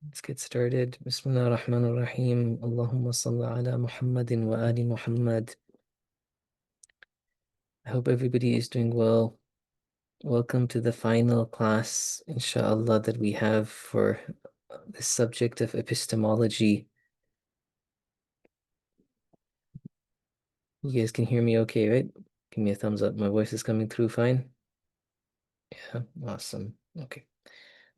Let's get started. Bismillah ar-Rahman ar-Rahim. Allahumma salli ala Muhammadin wa ali Muhammad. I hope everybody is doing well. Welcome to the final class, inshallah, that we have for the subject of epistemology. You guys can hear me okay, right? Give me a thumbs up. My voice is coming through fine. Yeah, awesome. Okay.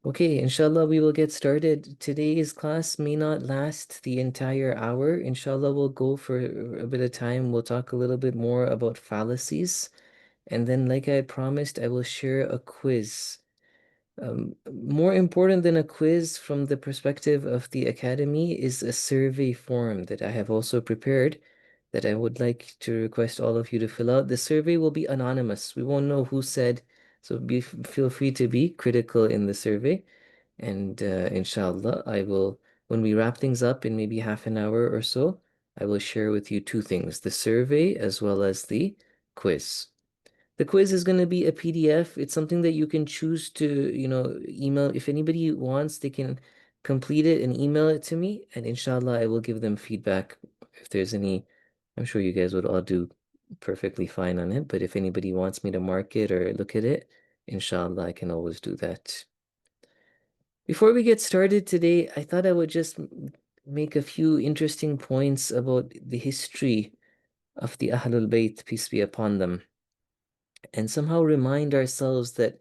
Okay, inshallah, we will get started. Today's class may not last the entire hour. Inshallah, we'll go for a bit of time. We'll talk a little bit more about fallacies. And then, like I had promised, I will share a quiz. More important than a quiz from the perspective of the academy is a survey form that I have also prepared that I would like to request all of you to fill out. The survey will be anonymous. We won't know who said, so feel free to be critical in the survey. And inshallah, when we wrap things up in maybe half an hour or so, I will share with you two things, the survey as well as the quiz. The quiz is going to be a PDF. It's something that you can choose to, email. If anybody wants, they can complete it and email it to me. And inshallah, I will give them feedback if there's any. I'm sure you guys would all do perfectly fine on it. But if anybody wants me to mark it or look at it, inshallah, I can always do that. Before we get started today, I thought I would just make a few interesting points about the history of the Ahlul Bayt, peace be upon them, and somehow remind ourselves that,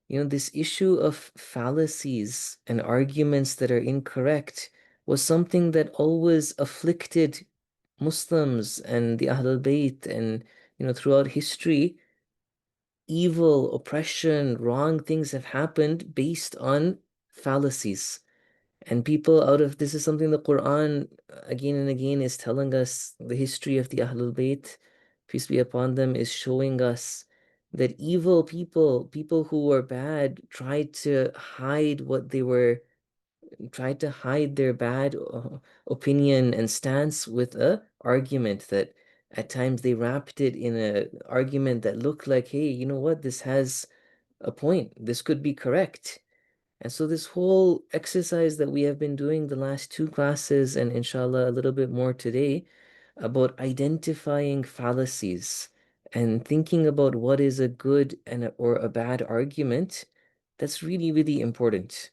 this issue of fallacies and arguments that are incorrect was something that always afflicted Muslims and the Ahlul Bayt, and, throughout history, evil, oppression, wrong things have happened based on fallacies. And people out of this is something the Quran again and again is telling us. The history of the Ahlul Bayt, peace be upon them, is showing us that evil people who were bad, tried to hide their bad opinion and stance with a argument that at times they wrapped it in a argument that looked like, hey, you know what, this has a point. This could be correct. And so this whole exercise that we have been doing the last two classes, and inshallah a little bit more today, about identifying fallacies and thinking about what is a good or a bad argument, that's really, really important.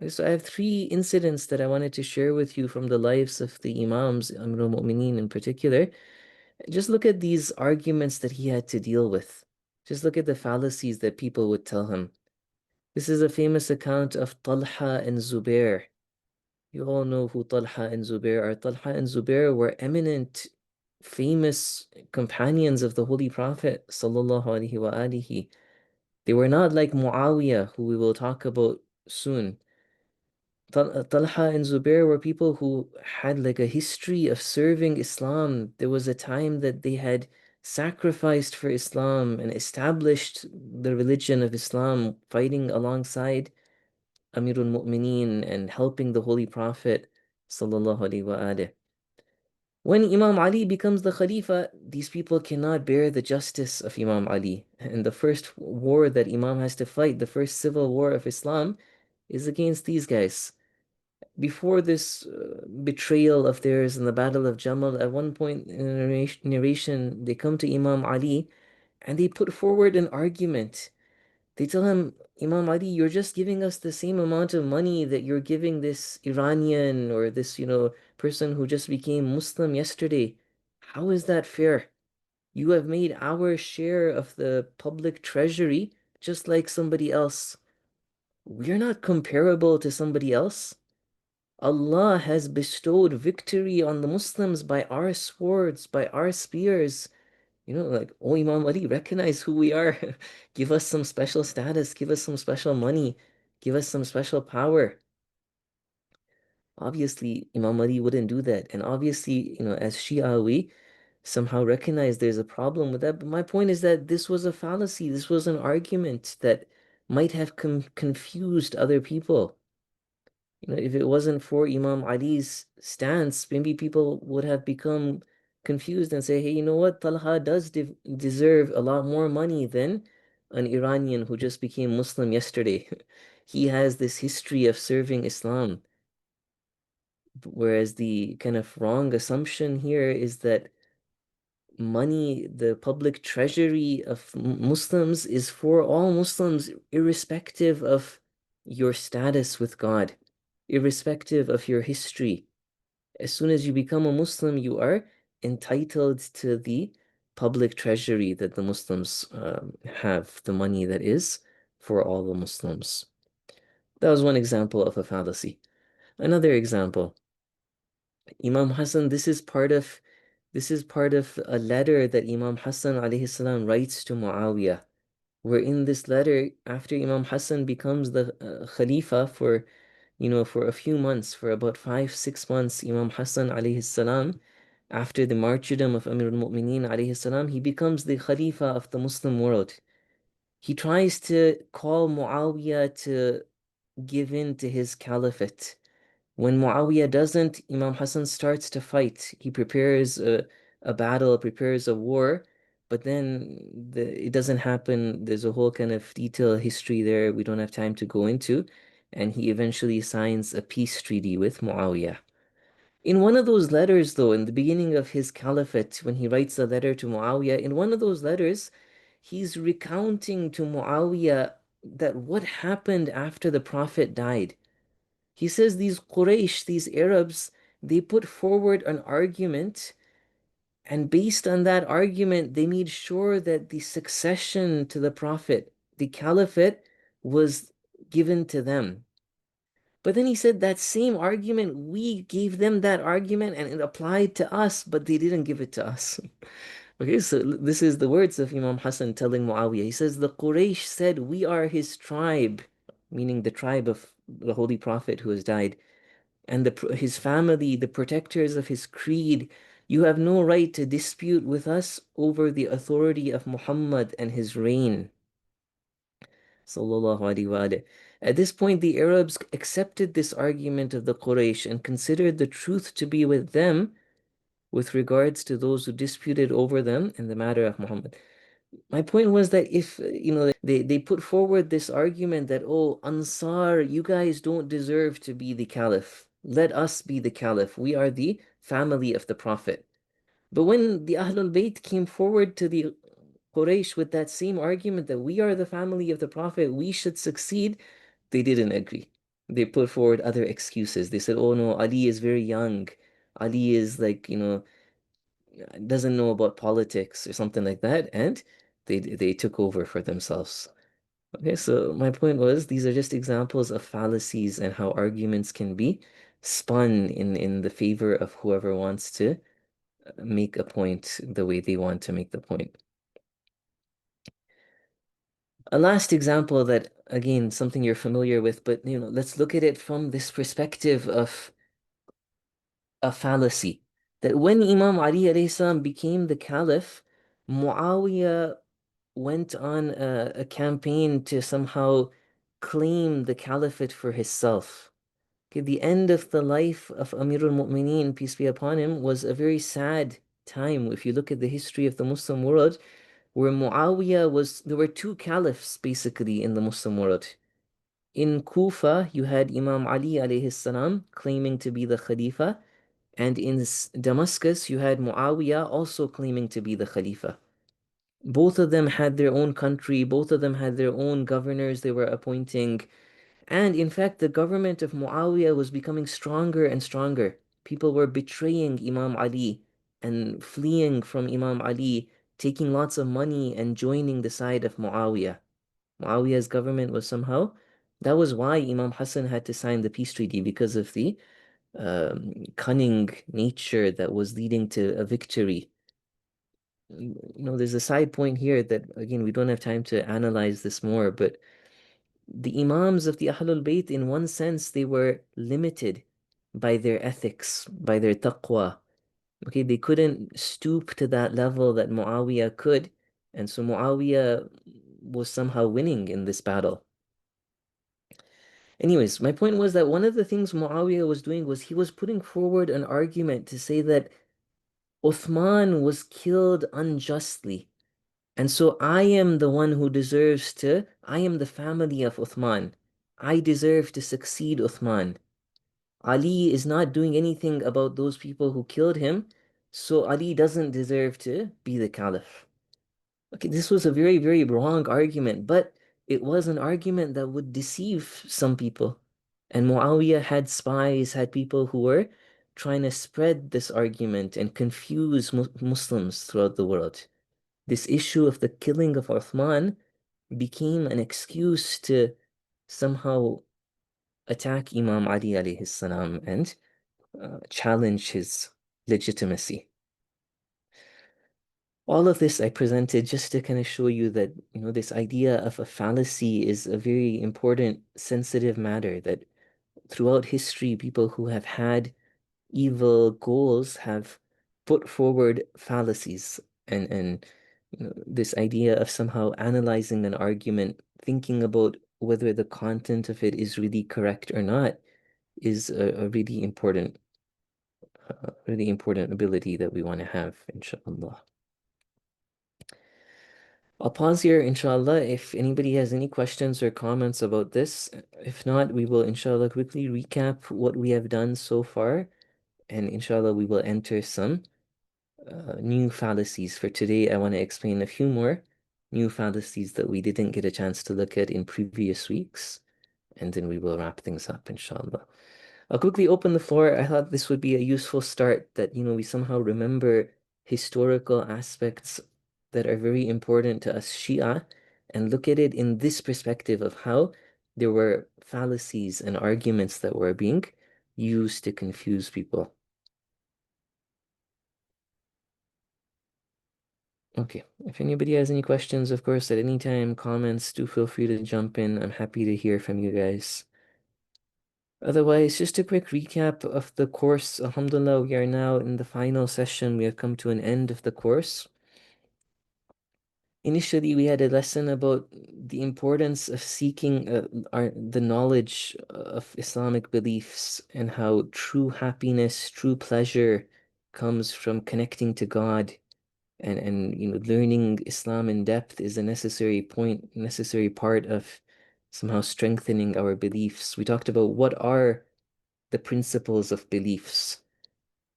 So I have three incidents that I wanted to share with you from the lives of the Imams, Amir al-Mu'mineen in particular. Just look at these arguments that he had to deal with. Just look at the fallacies that people would tell him. This is a famous account of Talha and Zubair. You all know who Talha and Zubair are. Talha and Zubair were eminent, famous companions of the Holy Prophet sallallahu alaihi wasallam. They were not like Muawiyah, who we will talk about soon. Talha and Zubair were people who had like a history of serving Islam. There was a time that they had sacrificed for Islam and established the religion of Islam, fighting alongside Amirul Mu'mineen and helping the Holy Prophet sallallahu alaihi wasallam. When Imam Ali becomes the Khalifa, these people cannot bear the justice of Imam Ali. And the first war that Imam has to fight, the first civil war of Islam, is against these guys. Before this betrayal of theirs in the Battle of Jamal, at one point in the narration, they come to Imam Ali and they put forward an argument. They tell him, Imam Ali, you're just giving us the same amount of money that you're giving this Iranian or this, person who just became Muslim yesterday. How is that fair? You have made our share of the public treasury just like somebody else. We're not comparable to somebody else. Allah has bestowed victory on the Muslims by our swords, by our spears. Like, oh, Imam Ali, recognize who we are. Give us some special status, give us some special money, give us some special power. Obviously, Imam Ali wouldn't do that. And obviously, as Shia, we somehow recognize there's a problem with that. But my point is that this was a fallacy. This was an argument that might have confused other people. If it wasn't for Imam Ali's stance, maybe people would have become confused and say, hey, you know what? Talha does deserve a lot more money than an Iranian who just became Muslim yesterday. He has this history of serving Islam. Whereas the kind of wrong assumption here is that money, the public treasury of Muslims, is for all Muslims, irrespective of your status with God, irrespective of your history. As soon as you become a Muslim, you are entitled to the public treasury that the Muslims have, the money that is for all the Muslims. That was one example of a fallacy. Another example, Imam Hassan, this is part of a letter that Imam Hassan alayhi salam writes to Muawiyah, where in this letter, after Imam Hassan becomes the Khalifa for a few months, for about 5, 6 months, Imam Hassan alayhi salam, after the martyrdom of Amir al-Mu'mineen alayhi salam, he becomes the Khalifa of the Muslim world. He tries to call Muawiyah to give in to his caliphate. When Muawiyah doesn't, Imam Hassan starts to fight. He prepares a battle, prepares a war, but then it doesn't happen. There's a whole kind of detailed history there we don't have time to go into. And he eventually signs a peace treaty with Muawiyah. In one of those letters, though, in the beginning of his caliphate, when he writes a letter to Muawiyah, in one of those letters, he's recounting to Muawiyah that what happened after the Prophet died. He says these Quraysh, these Arabs, they put forward an argument, and based on that argument, they made sure that the succession to the Prophet, the Caliphate, was given to them. But then he said that same argument, we gave them that argument and it applied to us, but they didn't give it to us. Okay, so this is the words of Imam Hassan telling Muawiyah. He says, the Quraysh said, we are his tribe, meaning the tribe of the Holy Prophet who has died, and his family, the protectors of his creed. You have no right to dispute with us over the authority of Muhammad and his reign. Sallallahu alaihi wa. At this point, the Arabs accepted this argument of the Quraysh and considered the truth to be with them with regards to those who disputed over them in the matter of Muhammad. My point was that if, they put forward this argument that, oh, Ansar, you guys don't deserve to be the caliph. Let us be the caliph. We are the family of the Prophet. But when the Ahlul Bayt came forward to the Quraysh with that same argument that we are the family of the Prophet, we should succeed, they didn't agree. They put forward other excuses. They said, oh no, Ali is very young. Ali is like, doesn't know about politics or something like that, and they took over for themselves. Okay, so my point was these are just examples of fallacies and how arguments can be spun in the favor of whoever wants to make a point the way they want to make the point. A last example that, again, something you're familiar with, but let's look at it from this perspective of a fallacy. That when Imam Ali alayhi salam became the caliph, Muawiyah went on a campaign to somehow claim the caliphate for himself. Okay, the end of the life of Amir al-Mu'mineen, peace be upon him, was a very sad time. If you look at the history of the Muslim world, where there were two caliphs basically in the Muslim world. In Kufa, you had Imam Ali alayhi salam claiming to be the Khalifa, and in Damascus, you had Muawiyah also claiming to be the Khalifa. Both of them had their own country, both of them had their own governors they were appointing. And in fact, the government of Muawiyah was becoming stronger and stronger. People were betraying Imam Ali and fleeing from Imam Ali, taking lots of money and joining the side of Muawiyah. Muawiyah's government was that was why Imam Hassan had to sign the peace treaty, because of the cunning nature that was leading to a victory. There's a side point here that, again, we don't have time to analyze this more, but the Imams of the Ahlul Bayt, in one sense, they were limited by their ethics, by their taqwa. Okay, they couldn't stoop to that level that Muawiyah could, and so Muawiyah was somehow winning in this battle. Anyways, my point was that one of the things Muawiyah was doing was he was putting forward an argument to say that Uthman was killed unjustly. And so I am the one who I am the family of Uthman. I deserve to succeed Uthman. Ali is not doing anything about those people who killed him, so Ali doesn't deserve to be the caliph. Okay, this was a very, very wrong argument, but it was an argument that would deceive some people. And Muawiyah had spies, had people who were trying to spread this argument and confuse Muslims throughout the world. This issue of the killing of Uthman became an excuse to somehow attack Imam Ali alayhi salam and challenge his legitimacy. All of this I presented just to kind of show you that, this idea of a fallacy is a very important, sensitive matter that throughout history, people who have had evil goals have put forward fallacies and this idea of somehow analyzing an argument, thinking about whether the content of it is really correct or not, is a really important ability that we want to have, inshallah. I'll pause here, inshallah, if anybody has any questions or comments about this. If not, we will, inshallah, quickly recap what we have done so far, and inshallah, we will enter some new fallacies. For today, I want to explain a few more new fallacies that we didn't get a chance to look at in previous weeks, and then we will wrap things up, inshallah. I'll quickly open the floor. I thought this would be a useful start that, we somehow remember historical aspects that are very important to us Shia and look at it in this perspective of how there were fallacies and arguments that were being used to confuse people. Okay, if anybody has any questions, of course, at any time, comments, do feel free to jump in. I'm happy to hear from you guys. Otherwise, just a quick recap of the course. Alhamdulillah, we are now in the final session. We have come to an end of the course. Initially, we had a lesson about the importance of seeking the knowledge of Islamic beliefs and how true happiness, true pleasure comes from connecting to God and learning Islam in depth is a necessary part of somehow strengthening our beliefs. We talked about what are the principles of beliefs,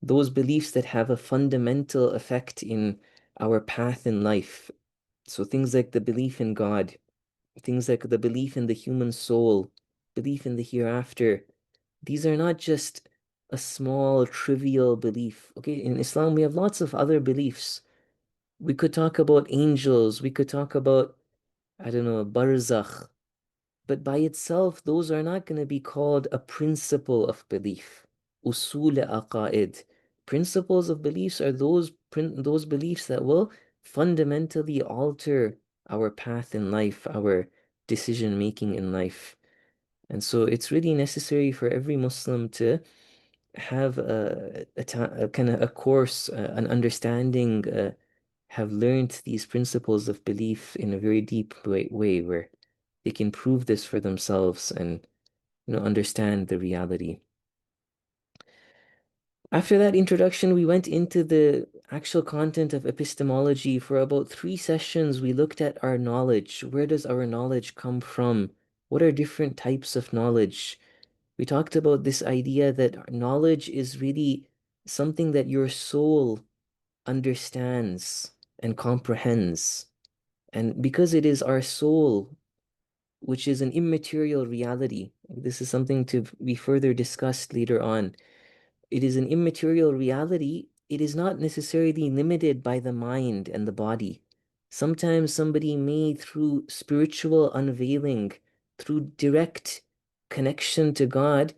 those beliefs that have a fundamental effect in our path in life. So things like the belief in God, things like the belief in the human soul, belief in the hereafter, these are not just a small, trivial belief. Okay, in Islam, we have lots of other beliefs. We could talk about angels, we could talk about, I don't know, barzakh, but by itself, those are not going to be called a principle of belief. Usul aqaid. Principles of beliefs are those beliefs that will fundamentally alter our path in life, our decision making in life. And so it's really necessary for every Muslim to have a kind of a course, an understanding, have learned these principles of belief in a very deep way where they can prove this for themselves and understand the reality. After that introduction, we went into the actual content of epistemology. For about 3 sessions, we looked at our knowledge. Where does our knowledge come from? What are different types of knowledge? We talked about this idea that knowledge is really something that your soul understands and comprehends. And because it is our soul, which is an immaterial reality, this is something to be further discussed later on. It is an immaterial reality. It is not necessarily limited by the mind and the body. Sometimes somebody may, through spiritual unveiling, through direct connection to God,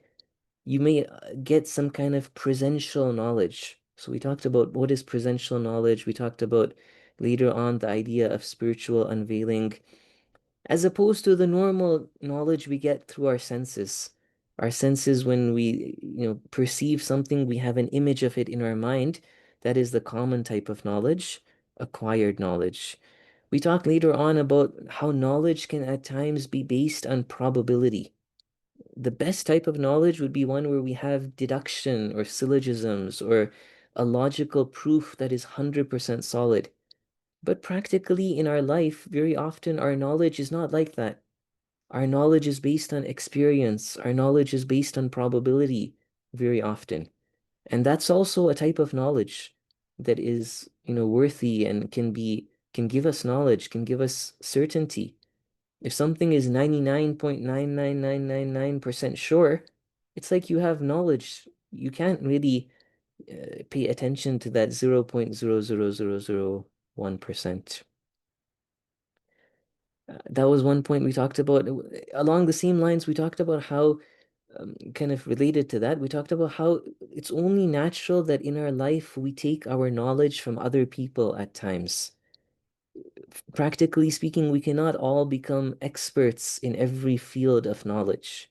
you may get some kind of presential knowledge. So we talked about what is presential knowledge. We talked about later on the idea of spiritual unveiling, as opposed to the normal knowledge we get through our senses. Our senses, when we, perceive something, we have an image of it in our mind. That is the common type of knowledge, acquired knowledge. We talked later on about how knowledge can at times be based on probability. The best type of knowledge would be one where we have deduction or syllogisms or a logical proof that is 100% solid. But practically in our life, very often our knowledge is not like that. Our knowledge is based on experience. Our knowledge is based on probability. very often. And that's also a type of knowledge that is, worthy and can give us knowledge, can give us certainty. If something is 99.99999% sure, it's like you have knowledge. You can't really pay attention to that 0.00001%. That was one point we talked about. Along the same lines, we talked about how, kind of related to that, we talked about how it's only natural that in our life we take our knowledge from other people at times. Practically speaking, we cannot all become experts in every field of knowledge.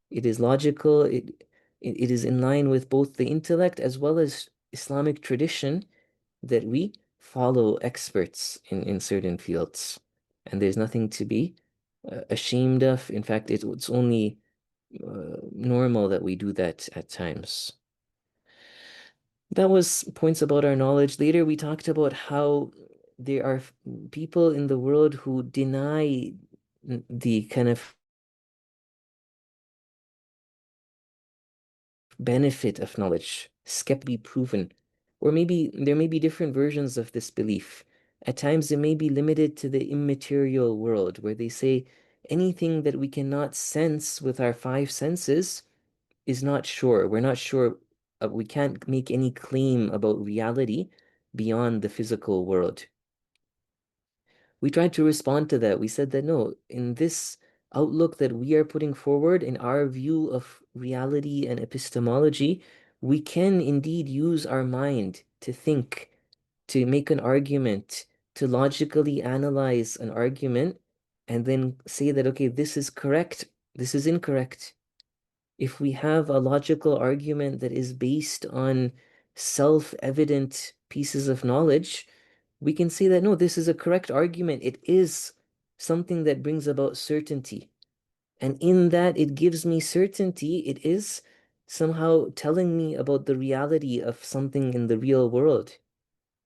It is logical, it is in line with both the intellect as well as Islamic tradition that we follow experts in certain fields. And there's nothing to be ashamed of. In fact, it's only normal that we do that at times. That was points about our knowledge. Later, we talked about how there are people in the world who deny the kind of benefit of knowledge, skeptically proven. Or maybe there may be different versions of this belief. At times, it may be limited to the immaterial world, where they say anything that we cannot sense with our five senses is not sure. We're not sure. We can't make any claim about reality beyond the physical world. We tried to respond to that. We said that no, in this outlook that we are putting forward, in our view of reality and epistemology, we can indeed use our mind to think, to make an argument, to logically analyze an argument, and then say that, okay, this is correct, this is incorrect. If we have a logical argument that is based on self-evident pieces of knowledge, we can say that no, this is a correct argument. It is something that brings about certainty. And in that it gives me certainty, it is somehow telling me about the reality of something in the real world.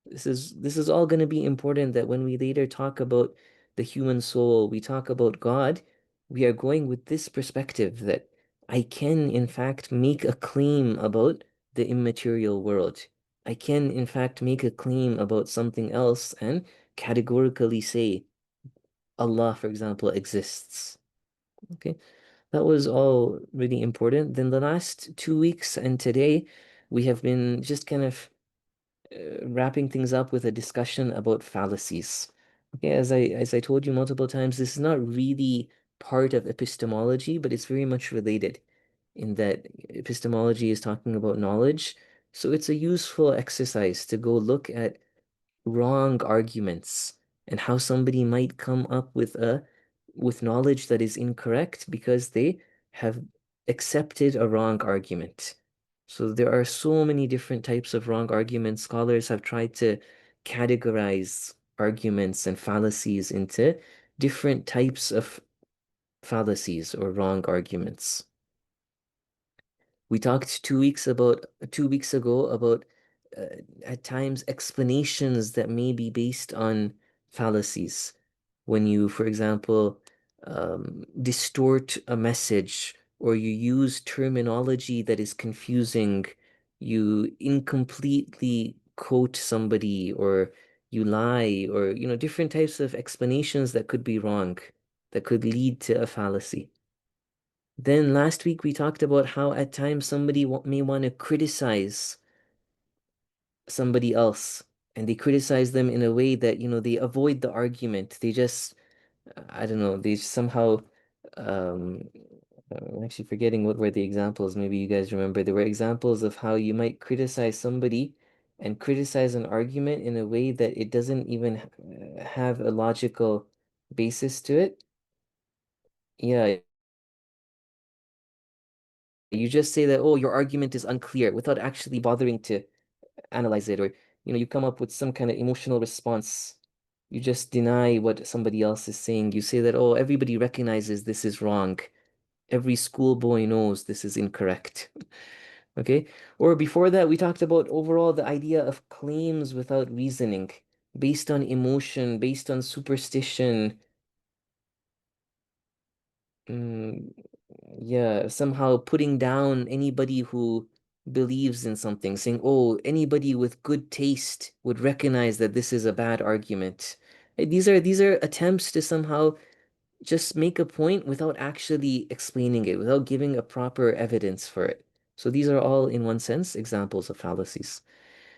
This is all going to be important that when we later talk about the human soul, we talk about God, we are going with this perspective that I can in fact make a claim about the immaterial world. I can in fact make a claim about something else and categorically say Allah, for example, exists. Okay, that was all really important. Then the last 2 weeks and today, we have been just kind of wrapping things up with a discussion about fallacies. Okay, as I told you multiple times, this is not really part of epistemology, but it's very much related in that epistemology is talking about knowledge. So it's a useful exercise to go look at wrong arguments and how somebody might come up with knowledge that is incorrect because they have accepted a wrong argument. So there are so many different types of wrong arguments. Scholars have tried to categorize arguments and fallacies into different types of fallacies or wrong arguments. We talked 2 weeks ago about uh, at times explanations that may be based on fallacies. When you, for example, distort a message or you use terminology that is confusing, you incompletely quote somebody or you lie or different types of explanations that could be wrong, that could lead to a fallacy. Then last week we talked about how at times somebody may want to criticize somebody else, and they criticize them in a way that, they avoid the argument. They just, I don't know, they somehow, um, I'm actually forgetting what were the examples. Maybe you guys remember. There were examples of how you might criticize somebody and criticize an argument in a way that it doesn't even have a logical basis to it. Yeah, you just say that, oh, your argument is unclear without actually bothering to analyze it, or you come up with some kind of emotional response. You just deny what somebody else is saying. You say that, oh, everybody recognizes this is wrong. Every schoolboy knows this is incorrect. Okay? Or before that, we talked about overall the idea of claims without reasoning, based on emotion, based on superstition. Mm, yeah, somehow putting down anybody who believes in something, saying, "Oh, anybody with good taste would recognize that this is a bad argument." These are attempts to somehow just make a point without actually explaining it, without giving a proper evidence for it. So these are all, in one sense, examples of fallacies.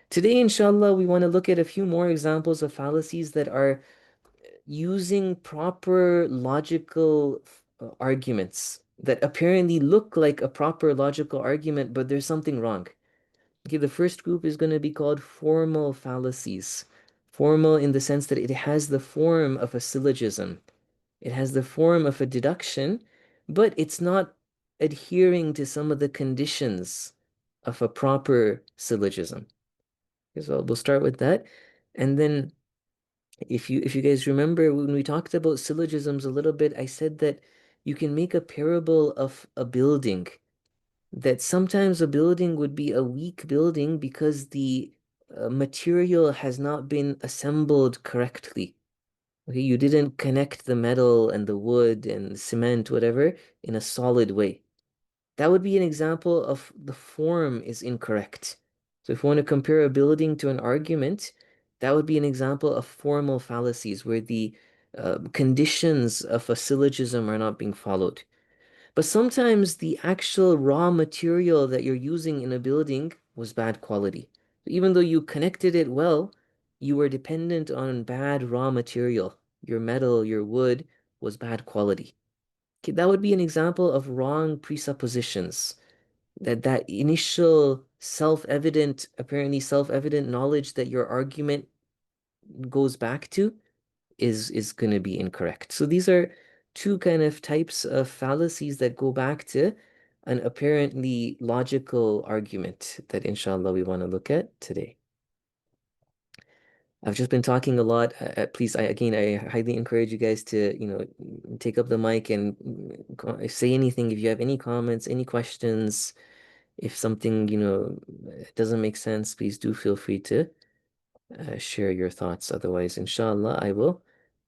Today, inshallah, we want to look at a few more examples of fallacies that are using proper logical arguments that apparently look like a proper logical argument, but there's something wrong. Okay, the first group is going to be called formal fallacies. Formal in the sense that it has the form of a syllogism. It has the form of a deduction, but it's not adhering to some of the conditions of a proper syllogism. Okay, so we'll start with that. And then if you guys remember when we talked about syllogisms a little bit, I said that you can make a parable of a building, that sometimes a building would be a weak building because the material has not been assembled correctly. Okay, you didn't connect the metal and the wood and cement, whatever, in a solid way. That would be an example of the form is incorrect. So if you want to compare a building to an argument, that would be an example of formal fallacies where the conditions of a syllogism are not being followed. But sometimes the actual raw material that you're using in a building was bad quality. Even though you connected it well, you were dependent on bad raw material. Your metal, your wood was bad quality. Okay, that would be an example of wrong presuppositions. That initial self-evident, apparently self-evident knowledge that your argument goes back to is going to be incorrect. So these are two kind of types of fallacies that go back to an apparently logical argument that inshallah we want to look at today. I've just been talking a lot. Please, I highly encourage you guys to, take up the mic and say anything if you have any comments, any questions. If something, doesn't make sense, please do feel free to share your thoughts. Otherwise, inshallah, I will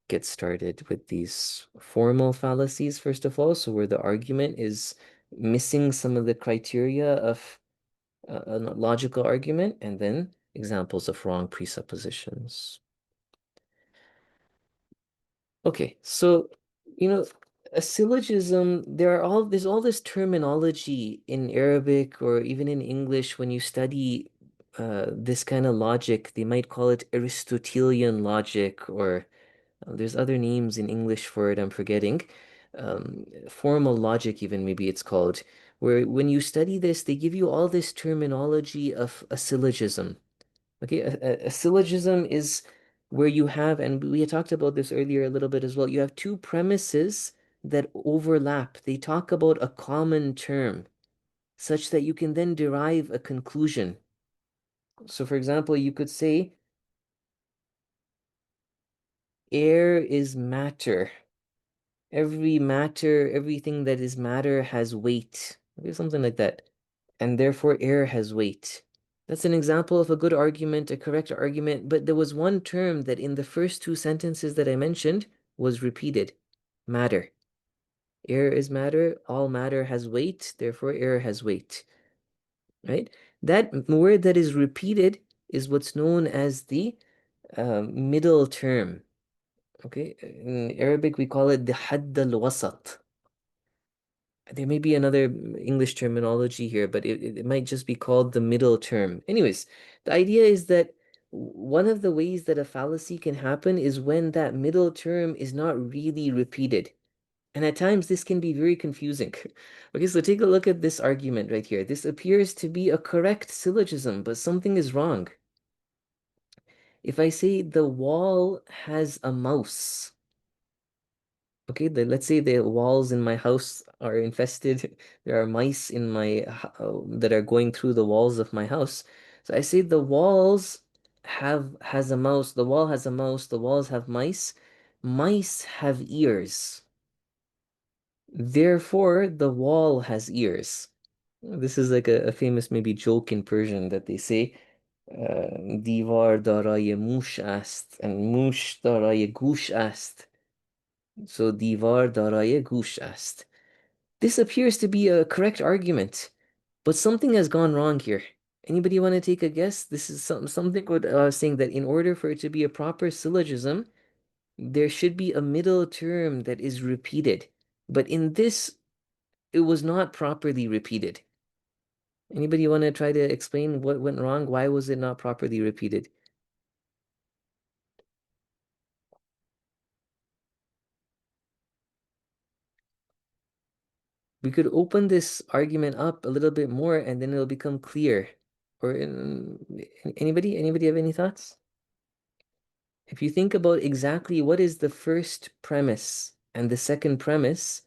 get started with these formal fallacies, first of all. So where the argument is missing some of the criteria of a logical argument, and then examples of wrong presuppositions. Okay, so you know, a syllogism, there's all this terminology in Arabic or even in English when you study this kind of logic, they might call it Aristotelian logic, or there's other names in English for it, I'm forgetting. Formal logic, even maybe it's called, where when you study this, they give you all this terminology of a syllogism. Okay, a syllogism is where you have, and we had talked about this earlier a little bit as well, you have two premises that overlap. They talk about a common term such that you can then derive a conclusion. So, for example, you could say air is matter. Every matter, everything that is matter has weight. Okay, something like that. And therefore, air has weight. That's an example of a good argument, a correct argument, but there was one term that in the first two sentences that I mentioned was repeated, matter. Air is matter, all matter has weight, therefore air has weight, right? That word that is repeated is what's known as the middle term, okay? In Arabic, we call it the hadd al-wasat. There may be another English terminology here, but it might just be called the middle term. Anyways, the idea is that one of the ways that a fallacy can happen is when that middle term is not really repeated. And at times this can be very confusing. Okay, so take a look at this argument right here. This appears to be a correct syllogism, but something is wrong. If I say the wall has a mouse, okay, let's say the walls in my house are infested. There are mice in that are going through the walls of my house. So I say the walls has a mouse. The wall has a mouse. The walls have mice. Mice have ears. Therefore, the wall has ears. This is like a famous maybe joke in Persian that they say, دیوار دارای موش است and موش دارای گوش است. So دیوار دارای گوش است. This appears to be a correct argument. But something has gone wrong here. Anybody want to take a guess? This is something what I was saying, that in order for it to be a proper syllogism, there should be a middle term that is repeated. But in this, it was not properly repeated. Anybody want to try to explain what went wrong? Why was it not properly repeated? We could open this argument up a little bit more and then it'll become clear. Or anybody have any thoughts? If you think about exactly what is the first premise and the second premise,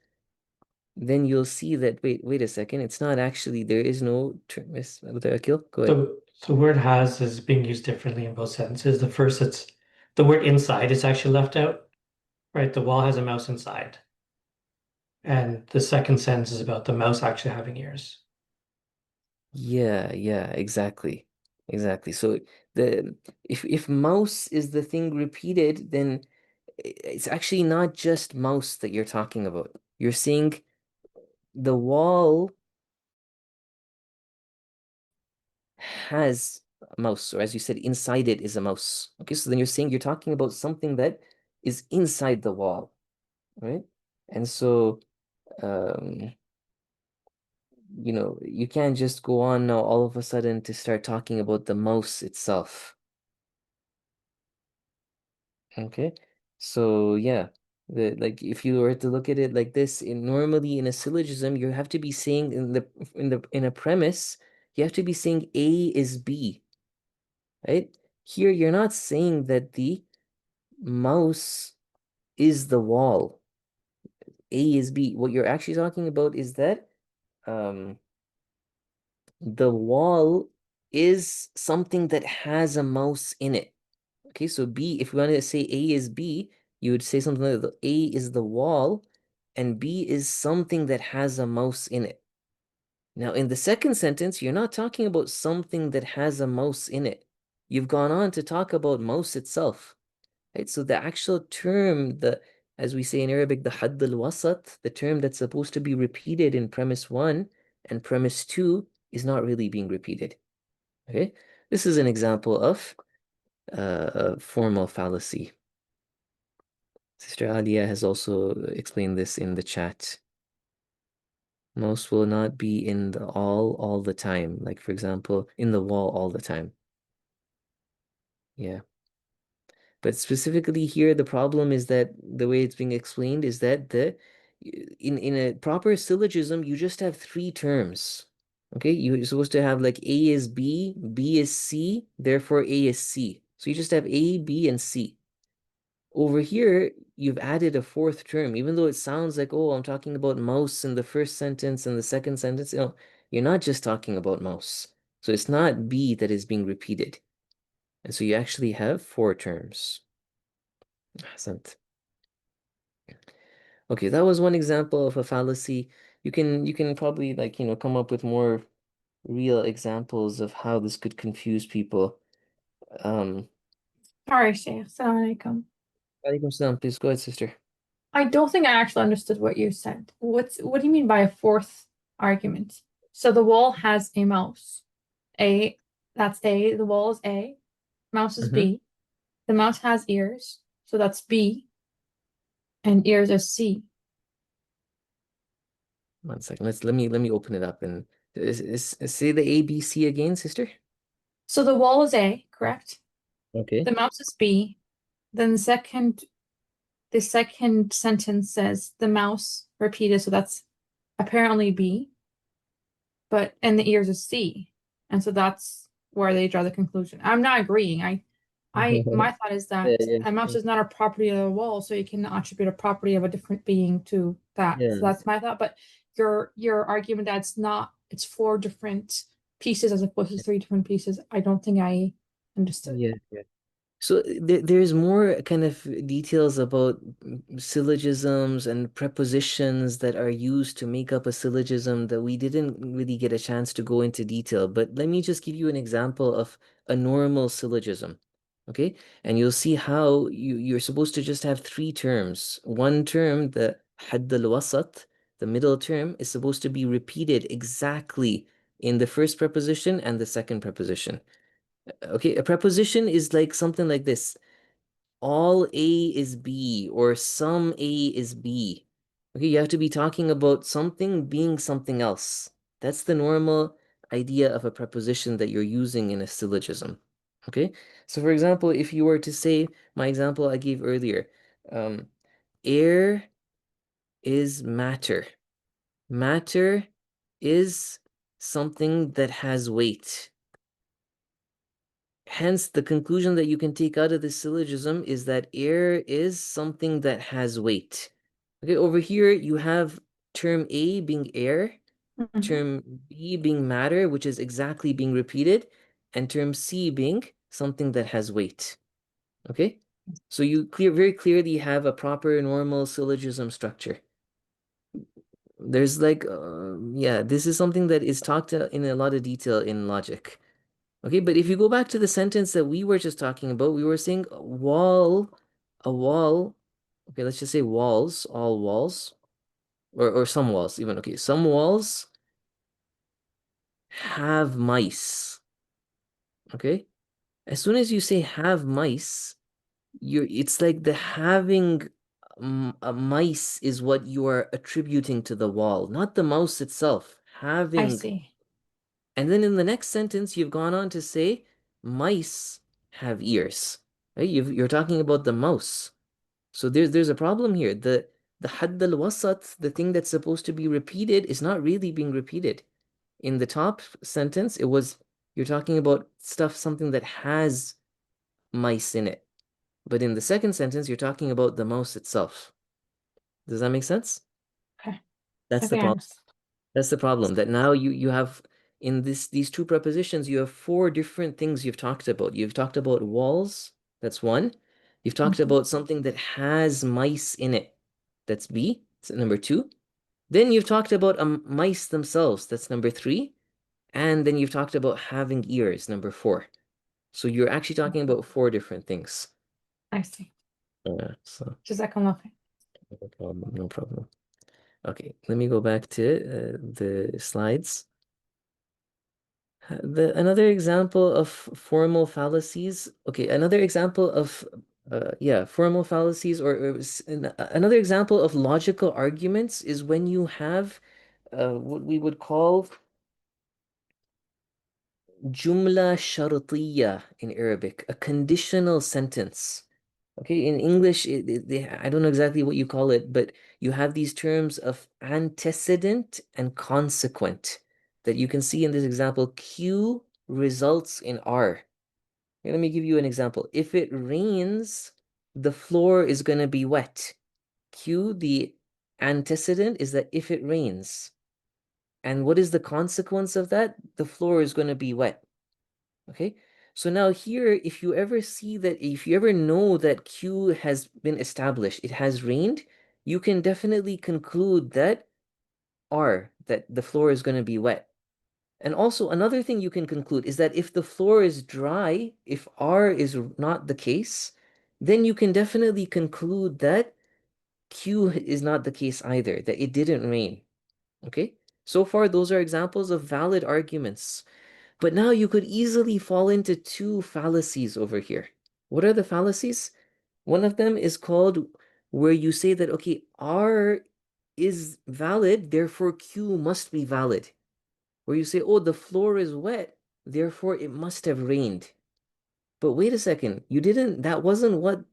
then you'll see that wait a second, it's not actually, there is no term. Miss Akil, go ahead. So the word has is being used differently in both sentences. The first, it's the word inside is actually left out, right? The wall has a mouse inside. And the second sentence is about the mouse actually having ears. Yeah, exactly. Exactly. So the if mouse is the thing repeated, then it's actually not just mouse that you're talking about. You're saying the wall has a mouse, or as you said, inside it is a mouse. Okay, so then you're saying you're talking about something that is inside the wall, right? And so um, you can't just go on now all of a sudden to start talking about the mouse itself. Okay. So yeah, like if you were to look at it like this, normally in a syllogism, you have to be saying in a premise, you have to be saying A is B, right? Here you're not saying that the mouse is the wall. A is B. What you're actually talking about is that um the wall is something that has a mouse in it. Okay, so B, if we wanted to say A is B, you would say something like A is the wall and B is something that has a mouse in it. Now, in the second sentence, you're not talking about something that has a mouse in it. You've gone on to talk about mouse itself, right? So the actual term, as we say in Arabic, the hadd al-wasat, the term that's supposed to be repeated in premise one and premise two is not really being repeated. Okay, this is an example of a formal fallacy. Sister Alia has also explained this in the chat. Most will not be in the all the time. Like, for example, in the wall all the time. Yeah. But specifically here, the problem is that the way it's being explained is that in a proper syllogism, you just have three terms. Okay, you're supposed to have like A is B, B is C, therefore A is C. So you just have A, B, and C. Over here, you've added a fourth term, even though it sounds like, oh, I'm talking about mouse in the first sentence and the second sentence. You're not just talking about mouse. So it's not B that is being repeated. And so you actually have four terms. Ahsant. Okay, that was one example of a fallacy. You can probably like, come up with more real examples of how this could confuse people. Um, Sorry, Shaykh. Assalamu alaikum. Alaikum salam, please go ahead, sister. I don't think I actually understood what you said. What do you mean by a fourth argument? So the wall has a mouse. A, that's A. The wall is A. Mouse is Mm-hmm. B. The mouse has ears, so that's B. And ears is C. One second. Let me open it up and say the A, B, C again, sister. So the wall is A, correct? Okay. The mouse is B. Then the second sentence says the mouse repeated, so that's apparently B. And the ears is C. And so that's where they draw the conclusion. I'm not agreeing. My thought is Yeah, that yeah, a mouse yeah. is not a property of the wall, so you can attribute a property of a different being to that. Yeah. So that's my thought. But your argument that it's four different pieces as opposed to three different pieces, I don't think I understood. Yeah. So there's more kind of details about syllogisms and prepositions that are used to make up a syllogism that we didn't really get a chance to go into detail. But let me just give you an example of a normal syllogism. Okay? And you'll see how you're supposed to just have three terms. One term, the hadd al-wasat, the middle term, is supposed to be repeated exactly in the first preposition and the second preposition. Okay, a preposition is like something like this. All A is B, or some A is B. Okay, you have to be talking about something being something else. That's the normal idea of a preposition that you're using in a syllogism. Okay, so for example, if you were to say my example I gave earlier, air is matter. Matter is something that has weight. Hence, the conclusion that you can take out of this syllogism is that air is something that has weight. Okay, over here you have term A being air, Mhm. term B being matter, which is exactly being repeated, and term C being something that has weight. Okay? So you very clearly have a proper normal syllogism structure. There's like, yeah, this is something that is talked in a lot of detail in logic. Okay, but if you go back to the sentence that we were just talking about, we were saying a wall, okay, let's just say walls, all walls, or some walls even. Okay, some walls have mice. Okay, as soon as you say have mice, it's like the having a mice is what you are attributing to the wall, not the mouse itself. I Having. see. And then in the next sentence, you've gone on to say, mice have ears. Right? You're talking about the mouse. So there's a problem here. The hadd al-wasat, the thing that's supposed to be repeated, is not really being repeated. In the top sentence, you're talking about something that has mice in it. But in the second sentence, you're talking about the mouse itself. Does that make sense? Okay. That's I the think I problem. understand. That's the problem, that now you have in these two prepositions, you have four different things you've talked about. You've talked about walls, that's one. You've talked Mhm. about something that has mice in it. That's B, that's number two. Then you've talked about mice themselves, that's number three. And then you've talked about having ears, number four. So you're actually talking about four different things. I see. So Jazakallah. no problem, no problem. Okay, let me go back to the slides. Another example of formal fallacies. Okay, another example of yeah, formal fallacies, another example of logical arguments is when you have what we would call jumla shartiyya in Arabic, a conditional sentence. Okay, in English, I don't know exactly what you call it, but you have these terms of antecedent and consequent that you can see in this example. Q results in R. Okay, let me give you an example. If it rains, the floor is going to be wet. Q, the antecedent is that if it rains. And what is the consequence of that? The floor is going to be wet. Okay, so now here, if you ever know that Q has been established, it has rained, you can definitely conclude that that the floor is going to be wet. And also another thing you can conclude is that if the floor is dry, if R is not the case, then you can definitely conclude that Q is not the case either, that it didn't rain. Okay? So far, those are examples of valid arguments. But now you could easily fall into two fallacies over here. What are the fallacies? One of them is called where you say that, okay, R is valid, therefore Q must be valid. Where you say, oh, the floor is wet, therefore it must have rained. But wait a second, that wasn't what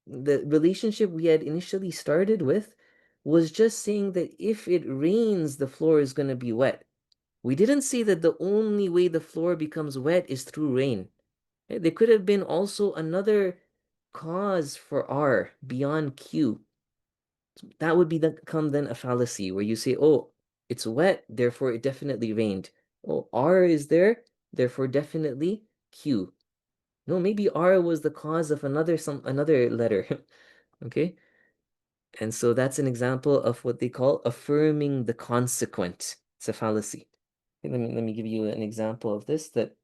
the relationship we had initially started with was just saying that if it rains, the floor is going to be wet. We didn't say that the only way the floor becomes wet is through rain. There could have been also another cause for R beyond Q. That would become then a fallacy where you say, oh, it's wet, therefore it definitely rained. Oh, R is there, therefore definitely Q. No, maybe R was the cause of another letter. Okay? And so that's an example of what they call affirming the consequent. It's a fallacy. Okay, let me give you an example of this that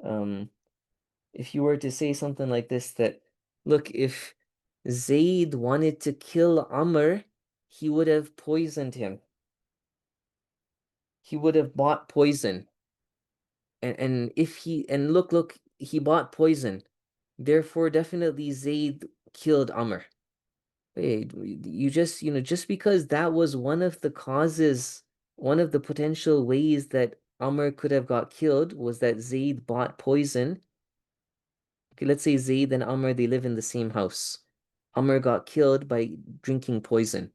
um if you were to say something like this, that look, if Zaid wanted to kill Amr, he would have poisoned him. he would have bought poison. And if he and look, he bought poison. Therefore, definitely Zayd killed Amr. Wait, you just, just because that was one of the causes, one of the potential ways that Amr could have got killed was that Zayd bought poison. Okay, let's say Zayd and Amr, they live in the same house. Amr got killed by drinking poison.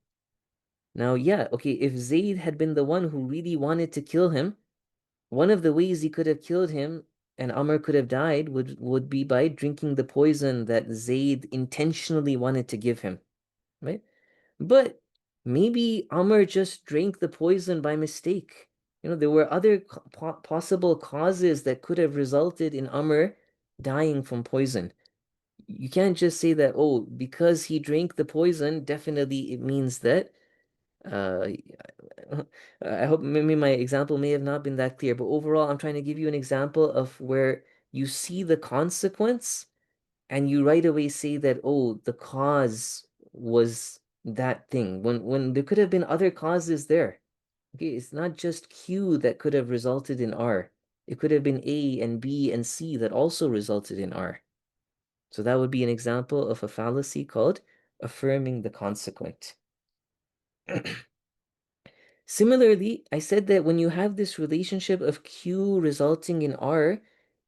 Now, yeah, okay, if Zayd had been the one who really wanted to kill him, one of the ways he could have killed him and Amr could have died would be by drinking the poison that Zayd intentionally wanted to give him, right? But maybe Amr just drank the poison by mistake. There were other possible causes that could have resulted in Amr dying from poison. You can't just say that, oh, because he drank the poison, definitely it means that uh, I hope maybe my example may have not been that clear, but overall, I'm trying to give you an example of where you see the consequence and you right away say that, oh, the cause was that thing, when there could have been other causes there. Okay, it's not just Q that could have resulted in R. It could have been A and B and C that also resulted in R. So that would be an example of a fallacy called affirming the consequent. Similarly, I said that when you have this relationship of Q resulting in R,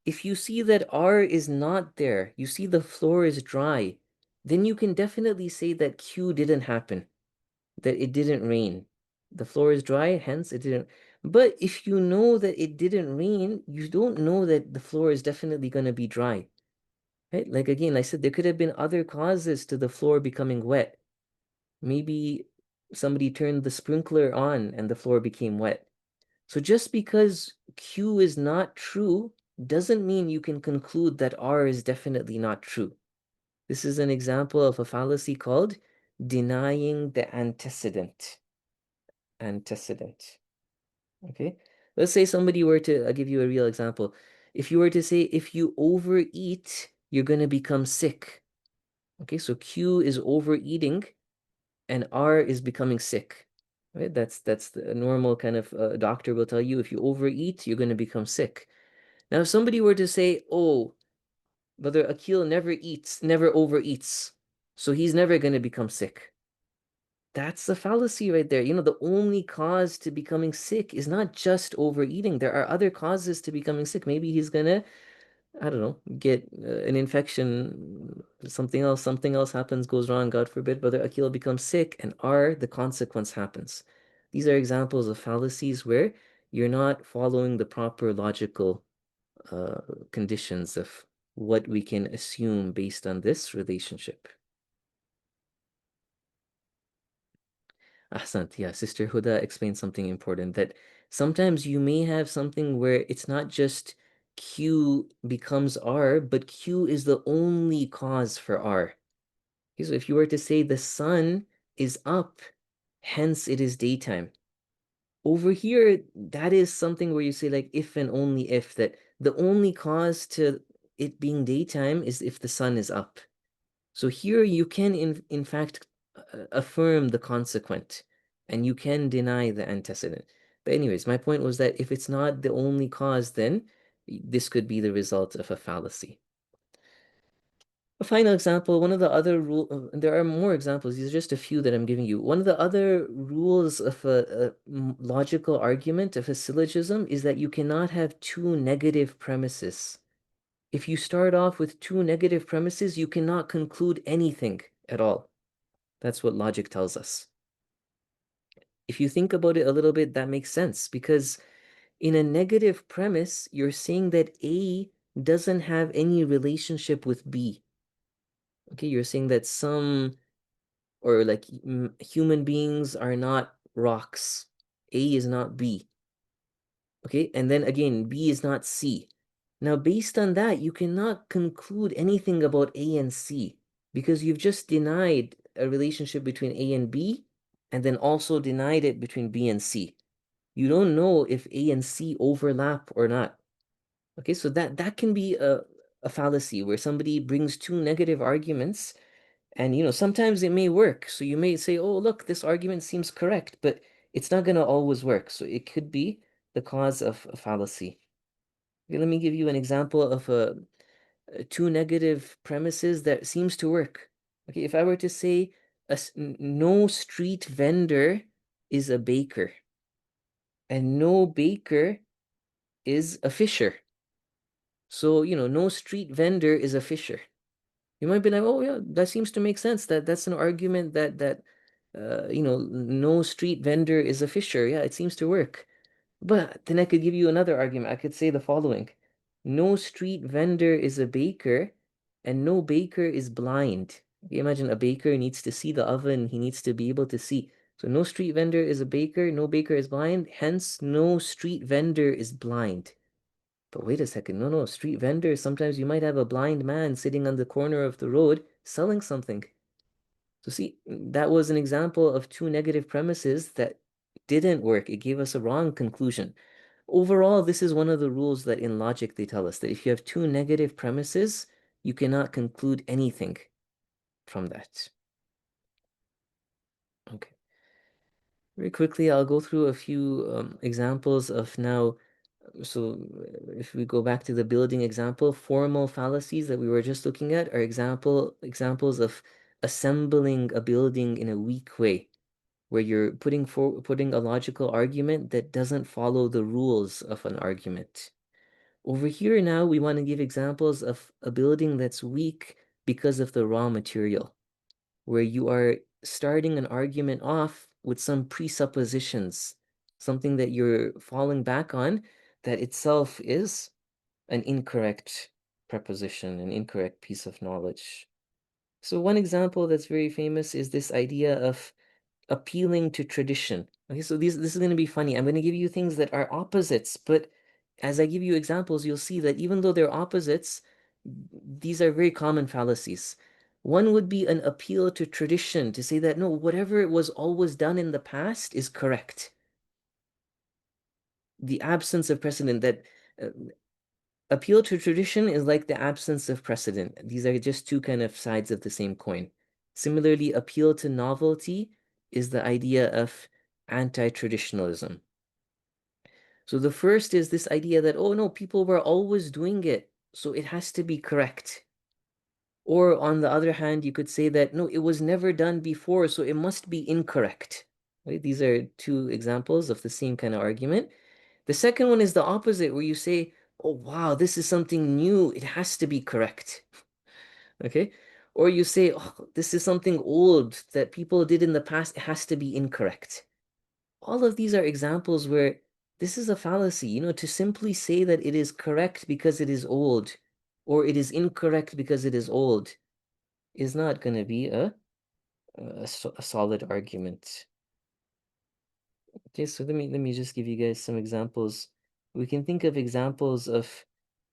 if you see that R is not there, you see the floor is dry, then you can definitely say that Q didn't happen, that it didn't rain. The floor is dry, hence it didn't. But if you know that it didn't rain, you don't know that the floor is definitely going to be dry, right? Like again, I said there could have been other causes to the floor becoming wet. Maybe somebody turned the sprinkler on and the floor became wet. So just because Q is not true doesn't mean you can conclude that R is definitely not true. This is an example of a fallacy called denying the antecedent. Antecedent. Okay? Let's say somebody were to, I'll give you a real example. If you were to say, if you overeat, you're going to become sick. Okay, so Q is overeating and R is becoming sick. Right? That's the normal kind of doctor will tell you if you overeat, you're going to become sick. Now, if somebody were to say, "Oh, Brother Akil never eats, never overeats, so he's never going to become sick." That's the fallacy right there. The only cause to becoming sick is not just overeating. There are other causes to becoming sick. Maybe he's gonna, I don't know, get an infection, something else happens, goes wrong, God forbid, Brother Akil becomes sick, and the consequence happens. These are examples of fallacies where you're not following the proper logical uh, conditions of what we can assume based on this relationship. Ahsant, yeah, Sister Huda explained something important that sometimes you may have something where it's not just Q becomes R, but Q is the only cause for R. Okay, so if you were to say the sun is up, hence it is daytime. Over here, that is something where you say like if and only if, that the only cause to it being daytime is if the sun is up. So here you can in fact affirm the consequent and you can deny the antecedent. But anyways, my point was that if it's not the only cause, then this could be the result of a fallacy. A final example, one of the other there are more examples, these are just a few that I'm giving you. One of the other rules of a logical argument, of a syllogism, is that you cannot have two negative premises. If you start off with two negative premises, you cannot conclude anything at all. That's what logic tells us. If you think about it a little bit, that makes sense because in a negative premise, you're saying that A doesn't have any relationship with B. Okay, you're saying that or like human beings are not rocks. A is not B. Okay, and then again, B is not C. Now, based on that, you cannot conclude anything about A and C because you've just denied a relationship between A and B and then also denied it between B and C. You don't know if A and C overlap or not. Okay, so that can be a fallacy where somebody brings two negative arguments and sometimes it may work. So you may say, oh, look, this argument seems correct, but it's not going to always work. So it could be the cause of a fallacy. Okay, let me give you an example of two negative premises that seems to work. Okay, if I were to say no street vendor is a baker, and no baker is a fisher. So, no street vendor is a fisher. You might be like, oh yeah, that seems to make sense. That's an argument that no street vendor is a fisher. Yeah, it seems to work. But then I could give you another argument. I could say the following: no street vendor is a baker, and no baker is blind. You imagine a baker needs to see the oven, he needs to be able to see. So no street vendor is a baker, no baker is blind, hence no street vendor is blind. But wait a second, no, street vendors, sometimes you might have a blind man sitting on the corner of the road selling something. So see, that was an example of two negative premises that didn't work. It gave us a wrong conclusion. Overall, this is one of the rules that in logic they tell us that if you have two negative premises, you cannot conclude anything from that. Okay. Very quickly, I'll go through a few examples of now. So if we go back to the building example, formal fallacies that we were just looking at are examples of assembling a building in a weak way, where you're putting a logical argument that doesn't follow the rules of an argument. Over here now, we want to give examples of a building that's weak because of the raw material, where you are starting an argument off with some presuppositions, something that you're falling back on that itself is an incorrect preposition, an incorrect piece of knowledge. So one example that's very famous is this idea of appealing to tradition. Okay, so this is going to be funny. I'm going to give you things that are opposites, but as I give you examples, you'll see that even though they're opposites, these are very common fallacies. One would be an appeal to tradition, to say that no, whatever it was always done in the past is correct. The absence of precedent, that uh, appeal to tradition is like the absence of precedent. These are just two kind of sides of the same coin. Similarly, appeal to novelty is the idea of anti-traditionalism. So the first is this idea that, oh no, people were always doing it, so it has to be correct. Or on the other hand, you could say that, no, it was never done before, so it must be incorrect. Right? These are two examples of the same kind of argument. The second one is the opposite, where you say, oh wow, this is something new, it has to be correct. Okay? Or you say, oh, this is something old that people did in the past, it has to be incorrect. All of these are examples where this is a fallacy, to simply say that it is correct because it is old, or it is incorrect because it is old, is not going to be a solid argument. Okay, so let me just give you guys some examples. We can think of examples of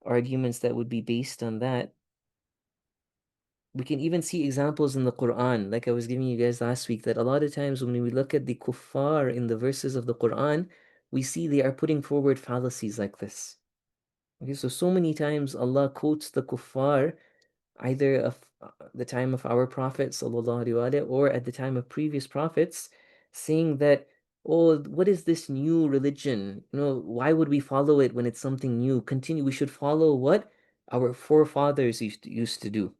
arguments that would be based on that. We can even see examples in the Quran, like I was giving you guys last week, that a lot of times when we look at the kuffar in the verses of the Quran, we see they are putting forward fallacies like this. Okay, so many times Allah quotes the kuffar either of the time of our Prophet sallallahu alaihi wasallam or at the time of previous prophets, saying that, oh, what is this new religion? Why would we follow it when it's something new? We should follow what our forefathers used to do.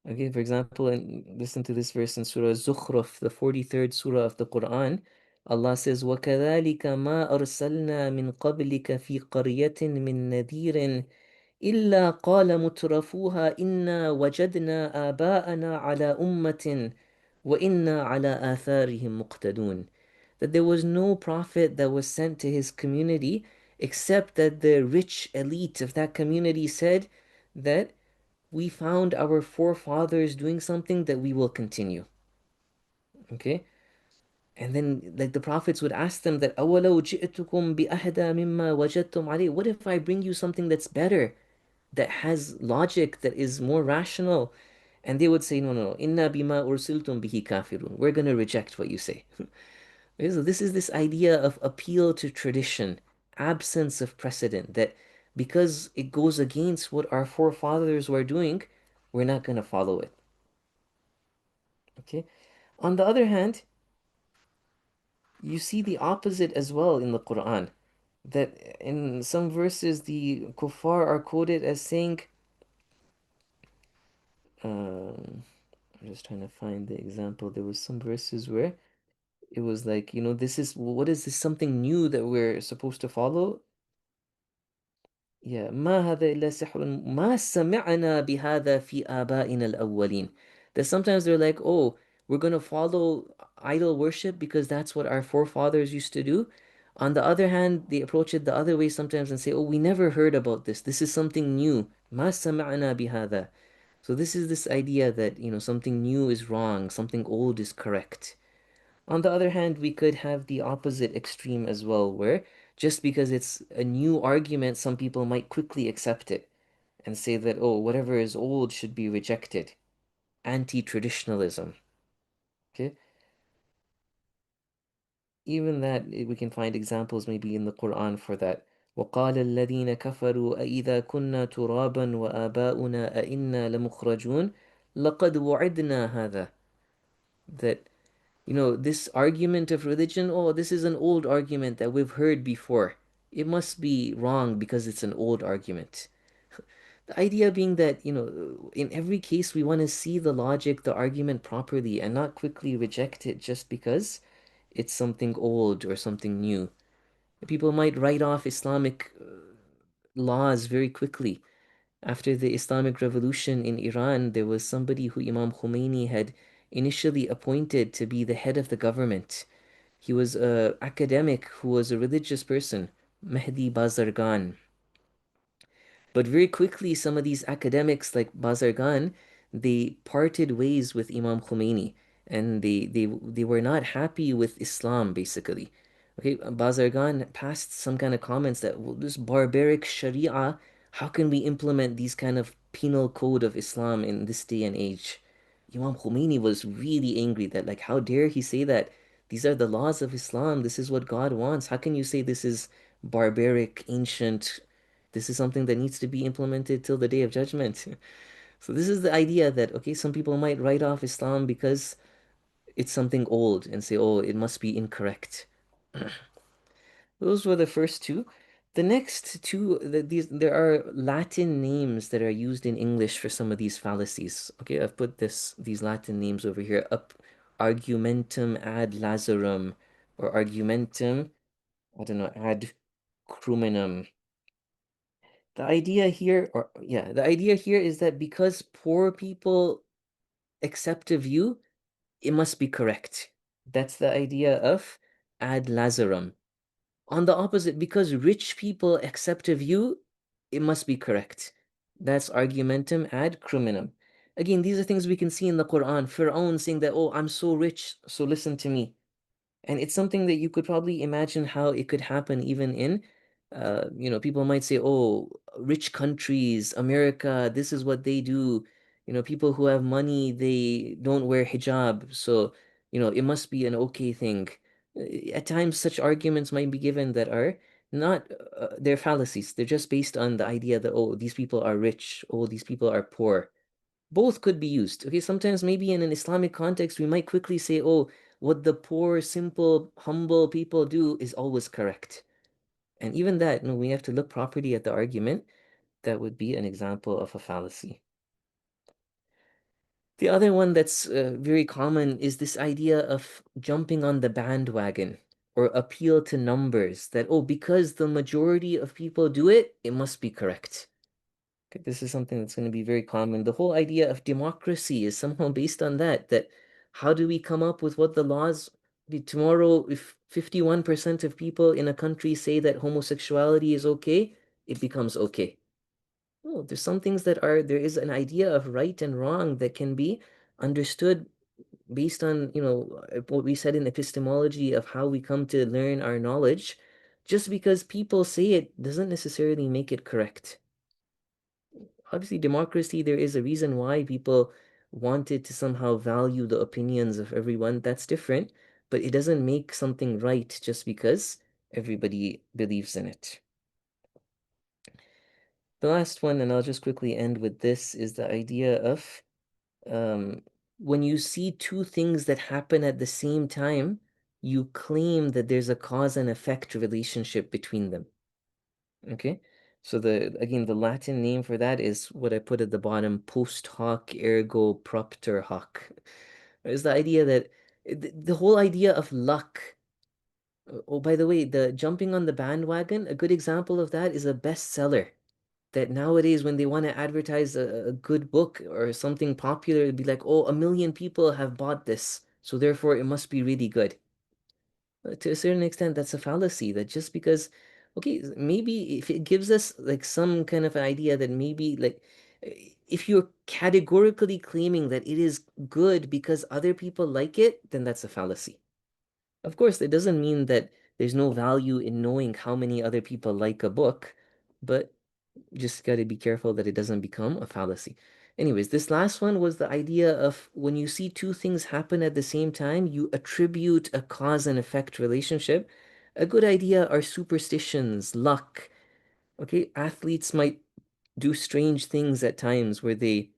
Okay, for example, and listen to this verse in Surah Zukhruf, the 43rd Surah of the Quran. Allah says, وَكَذَلِكَ مَا أَرْسَلْنَا مِن قَبْلِكَ فِي قَرْيَةٍ مِّن نَذِيرٍ إِلَّا قَالَ مُتْرَفُوهَا إِنَّا وَجَدْنَا آبَاءَنَا عَلَى أُمَّةٍ وَإِنَّا عَلَى آثَارِهِمْ مُقْتَدُونَ. That there was no prophet that was sent to his community except that the rich elite of that community said that we found our forefathers doing something that we will continue. Okay? And then like the prophets would ask them that أَوَلَوْ جِئْتُكُمْ بِأَهْدَى مِمَّا وَجَدْتُمْ عَلَيْهِ. What if I bring you something that's better, that has logic, that is more rational? And they would say, no, إِنَّا بِمَا أُرْسِلْتُمْ بِهِ كَافِرُونَ. We're going to reject what you say. Okay, so this is this idea of appeal to tradition, absence of precedent, that because it goes against what our forefathers were doing, we're not going to follow it. Okay. On the other hand, you see the opposite as well in the Quran. That in some verses the kuffar are quoted as saying, um, I'm just trying to find the example. There was some verses where it was like, this is what is this something new that we're supposed to follow? Yeah, ما هذا إلا سحر ما سمعنا بهذا في آبائنا الأولين. That sometimes they're like, oh, we're gonna follow idol worship because that's what our forefathers used to do. On the other hand, they approach it the other way sometimes and say, oh, we never heard about this. This is something new. ما سمعنا بهذا. So this is this idea that, something new is wrong, something old is correct. On the other hand, we could have the opposite extreme as well, where just because it's a new argument, some people might quickly accept it and say that, oh, whatever is old should be rejected. Anti-traditionalism. Okay? Even that, we can find examples maybe in the Quran for that. وقال الذين كفروا أإذا كنا ترابا وآباؤنا أئنا لمخرجون لقد وعدنا هذا. That this argument of religion, oh, this is an old argument that we've heard before. It must be wrong because it's an old argument. The idea being that, in every case, we want to see the logic, the argument properly and not quickly reject it just because it's something old or something new. People might write off Islamic laws very quickly. After the Islamic Revolution in Iran, there was somebody who Imam Khomeini had initially appointed to be the head of the government. He was an academic who was a religious person, Mehdi Bazargan. But very quickly, some of these academics like Bazargan, they parted ways with Imam Khomeini, and they were not happy with Islam, basically. Okay, Bazargan passed some kind of comments that, well, this barbaric Sharia, how can we implement these kind of penal code of Islam in this day and age? Imam Khomeini was really angry that, like, how dare he say that? These are the laws of Islam. This is what God wants. How can you say this is barbaric, ancient? This is something that needs to be implemented till the day of judgment. So this is the idea that, okay, some people might write off Islam because it's something old and say, oh, it must be incorrect. Those were the first two. The next two, there are Latin names that are used in English for some of these fallacies. Okay, I've put these Latin names over here up. Argumentum ad Lazarum, or argumentum, I don't know, ad crumenum. The idea here is that because poor people accept a view, it must be correct. That's the idea of ad Lazarum. On the opposite, because rich people accept a view, it must be correct. That's argumentum ad criminum. Again, these are things we can see in the Quran. Fir'aun saying that, oh, I'm so rich, so listen to me. And it's something that you could probably imagine how it could happen even in, people might say, oh, rich countries, America, this is what they do. People who have money, they don't wear hijab. So, it must be an okay thing. At times, such arguments might be given that are not, they're fallacies. They're just based on the idea that, oh, these people are rich, oh, these people are poor. Both could be used. Okay, sometimes maybe in an Islamic context, we might quickly say, oh, what the poor, simple, humble people do is always correct. And even that, we have to look properly at the argument. That would be an example of a fallacy. The other one that's very common is this idea of jumping on the bandwagon or appeal to numbers that, oh, because the majority of people do it, it must be correct. Okay, this is something that's going to be very common. The whole idea of democracy is somehow based on that how do we come up with what the laws be tomorrow if 51% of people in a country say that homosexuality is okay, it becomes okay. Oh, there's some things there is an idea of right and wrong that can be understood based on, what we said in epistemology of how we come to learn our knowledge. Just because people say it doesn't necessarily make it correct. Obviously, democracy, there is a reason why people wanted to somehow value the opinions of everyone. That's different, but it doesn't make something right just because everybody believes in it. The last one, and I'll just quickly end with this, is the idea of um, when you see two things that happen at the same time, you claim that there's a cause and effect relationship between them. Okay? So the Latin name for that is what I put at the bottom, post hoc ergo propter hoc. Is the idea that the whole idea of luck. Oh, by the way, the jumping on the bandwagon, a good example of that is a bestseller. That nowadays, when they want to advertise a good book or something popular, it'd be like, oh, 1 million people have bought this, so therefore it must be really good. To a certain extent, that's a fallacy. That just because, okay, maybe if it gives us like some kind of idea that maybe like if you're categorically claiming that it is good because other people like it, then that's a fallacy. Of course, it doesn't mean that there's no value in knowing how many other people like a book, but you just got to be careful that it doesn't become a fallacy. Anyways, this last one was the idea of when you see two things happen at the same time, you attribute a cause and effect relationship. A good idea are superstitions, luck. Okay, athletes might do strange things at times where they,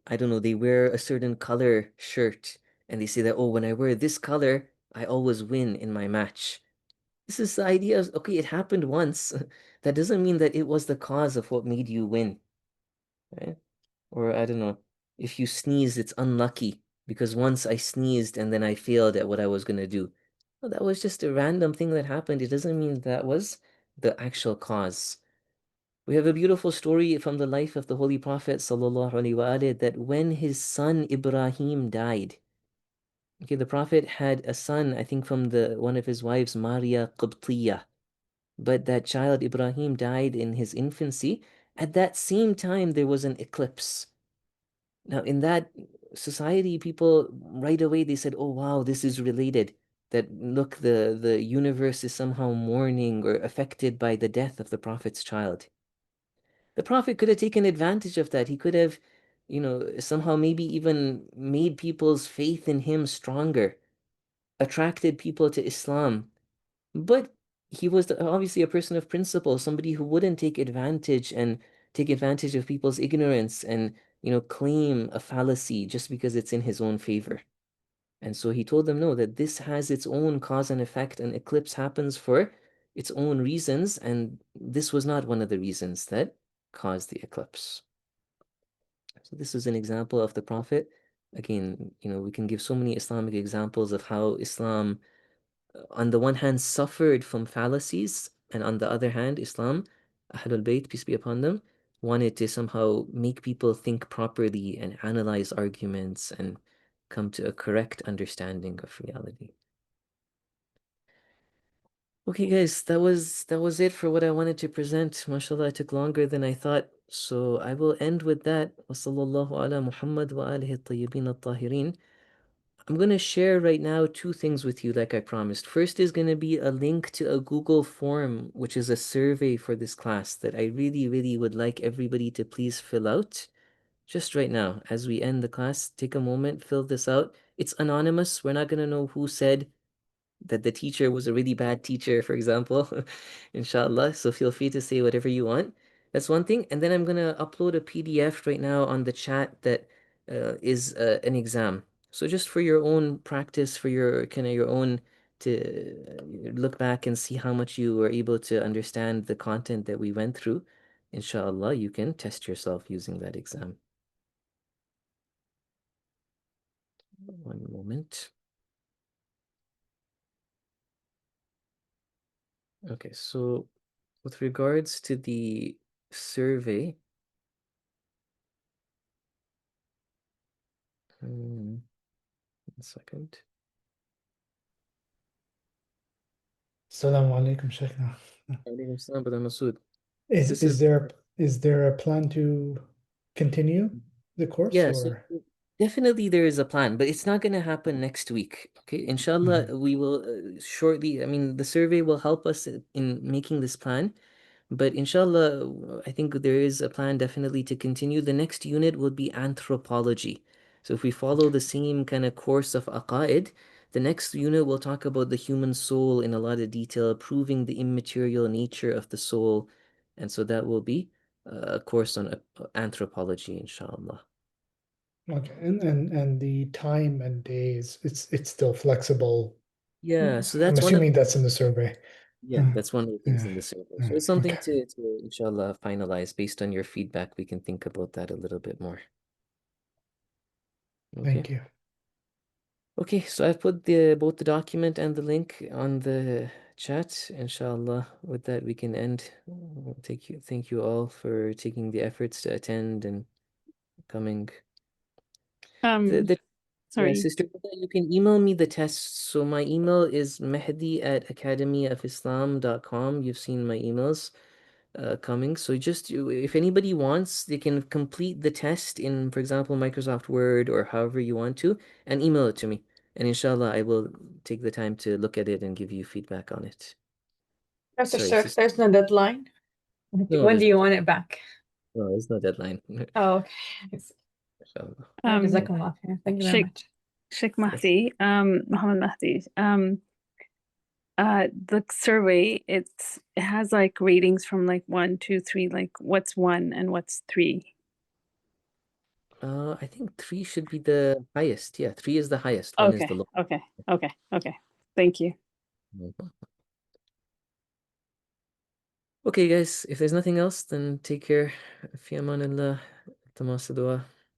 I don't know, they wear a certain color shirt and they say that, oh, when I wear this color, I always win in my match. This is the idea of, okay, it happened once. That doesn't mean that it was the cause of what made you win, right? Or I don't know, if you sneeze, it's unlucky because once I sneezed and then I failed at what I was gonna do. Well, that was just a random thing that happened. It doesn't mean that was the actual cause. We have a beautiful story from the life of the Holy Prophet sallallahu alaihi wasallam that when his son Ibrahim died, okay, the Prophet had a son, I think from the one of his wives, Maria Qibtiyah. But that child Ibrahim died in his infancy. At that same time, there was an eclipse. Now, in that society, people right away they said, "Oh wow, this is related." That look, the universe is somehow mourning or affected by the death of the Prophet's child. The Prophet could have taken advantage of that. He could have, somehow maybe even made people's faith in him stronger, attracted people to Islam. But he was obviously a person of principle, somebody who wouldn't take advantage of people's ignorance and, claim a fallacy just because it's in his own favor. And so he told them, no, that this has its own cause and effect, and eclipse happens for its own reasons, and this was not one of the reasons that caused the eclipse. So this is an example of the Prophet. Again, we can give so many Islamic examples of how Islam on the one hand suffered from fallacies, and on the other hand, Islam, Ahlul Bayt, peace be upon them, wanted to somehow make people think properly and analyze arguments and come to a correct understanding of reality. Okay, guys, that was it for what I wanted to present. MashaAllah, it took longer than I thought. So I will end with that. وصلى الله على محمد وآله الطيبين الطاهرين. I'm going to share right now two things with you, like I promised. First is going to be a link to a Google form, which is a survey for this class that I really, really would like everybody to please fill out. Just right now, as we end the class, take a moment, fill this out. It's anonymous. We're not going to know who said that the teacher was a really bad teacher, for example, inshallah. So feel free to say whatever you want. That's one thing. And then I'm gonna upload a PDF right now on the chat that is an exam. So just for your own practice, for your kind of your own to look back and see how much you were able to understand the content that we went through. Inshallah, you can test yourself using that exam. One moment. Okay, so with regards to the survey, one second. Assalamu alaikum, Shaykhna. Alaikum salam, Brother Masood. Is This is is there is there a plan to continue the course Yeah, so or? definitely there is a plan, but it's not going to happen next week. Okay, inshallah, Mhm. we will shortly. I mean, the survey will help us in making this plan. But inshallah, I think there is a plan definitely to continue. The next unit will be anthropology. So if we follow the same kind of course of aqaid, the next unit will talk about the human soul in a lot of detail, proving the immaterial nature of the soul. And so that will be a course on anthropology, inshallah. Okay, and the time and days, it's still flexible. Yeah, so I'm that's one of assuming that's in the survey. that's one of the things Yeah. in the survey. So it's something Okay. to inshallah finalize based on your feedback. We can think about that a little bit more. Okay. Thank you. Okay, so I've put both the document and the link on the chat. Inshallah, with that we can end. Thank you all for taking the efforts to attend and coming. The Sorry. Sister, you can email me the tests. So my email is mehdi@academyofislam.com. You've seen my emails coming. So if anybody wants, they can complete the test in, for example, Microsoft Word or however you want to, and email it to me. And inshallah, I will take the time to look at it and give you feedback on it. Professor Sorry, Sir, sister. there's no deadline. No, When do you want it back? there's no deadline. Oh, okay. Inshallah. Jazakallah khair. Thank you very Sheikh much. Sheikh Mahdi, Muhammad Mahdi, the survey, it has like ratings from like 1, 2, 3, like what's 1 and what's 3? I think 3 should be the highest. Yeah, 3 is the highest. 1 is the lowest. Okay. Thank you. Okay, guys, if there's nothing else, then take care. Fi amanillah. Tamas dua.